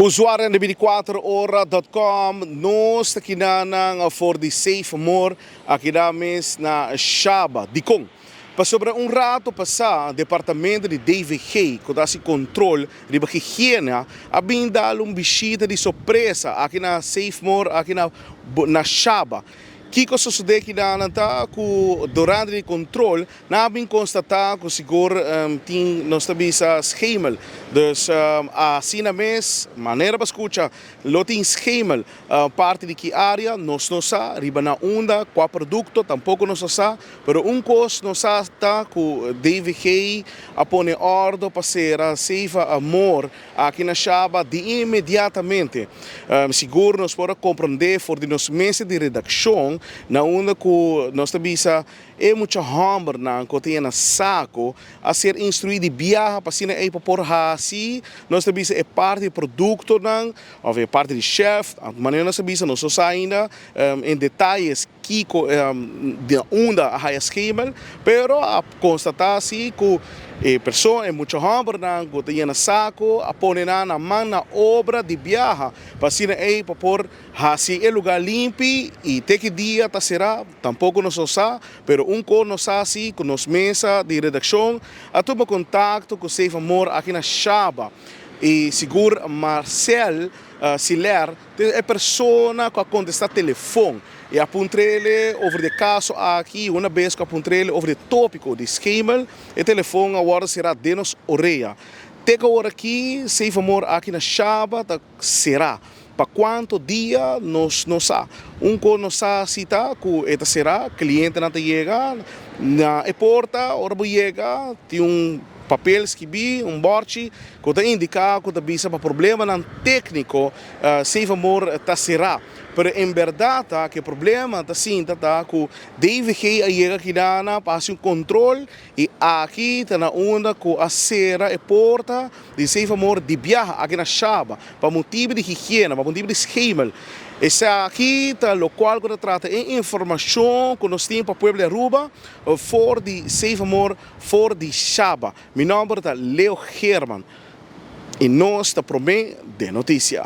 Usuário de 24hora.com, nós está aqui for the safe more aqui na Shaba, Dikong. Para sobre rato passar, departamento de DVG, que dá-se controle de higiene, a bem dar visita de surpresa aqui na Safe More, aqui na Shaba. Que coisa sucede aqui durante o controle, nós bem constatar que o seguro tem nós schema. Dus assim mesmo, maneira para escutar, lo tem schema, parte de que área nós não sa, riba na onda, qual produto, tampouco nós sa, pero coisa nós está com DVG a pôr ordem para ser safe amor aqui na Shaba de imediatamente. Seguro nós podemos compreender por de nos meses de redação na onda que nós também é muito hambre na que na saco a ser instruído de viajar para cima para por assim nós também é parte do produto não ou é parte do chef a maneira nós também não só ainda em detalhes que de onda a esquema pero a constatar assim que a pessoa é muito hambre na que tem na saco a pôr na mão na obra de viajar para cima para por assim é lugar limpo e tem que dia tá será tampouco não só pero coisa nós assim com nos mesa de redação a tomar contato com o Safe Amor aqui na Shaba e seguro Marcel Siler é pessoa que contesta telefone e apontele over o caso aqui uma vez que apontele over o tópico de esquema e telefone agora será de nos orelha até agora aqui Safe Amor aqui na Shaba será para quanto dia nós há coisa nós cita que esta será cliente não chega na porta hora chega tem papel escrito, borte, que está indicado que bisa para problema não técnico, Safe Amor está será. Pero em verdade, que o problema está sim, tá que deve que chega aqui na passa controle e aqui está na onda que a serra e porta de Safe Amor de viajar aqui na Shaba, para motivo de higiene, para motivo de esquema. Esse aqui está o qual que trata de informação que nós temos para o povo de Aruba, for de Safe Amor, for de Shaba. Meu nome é Leo Herman e nós estamos de notícia.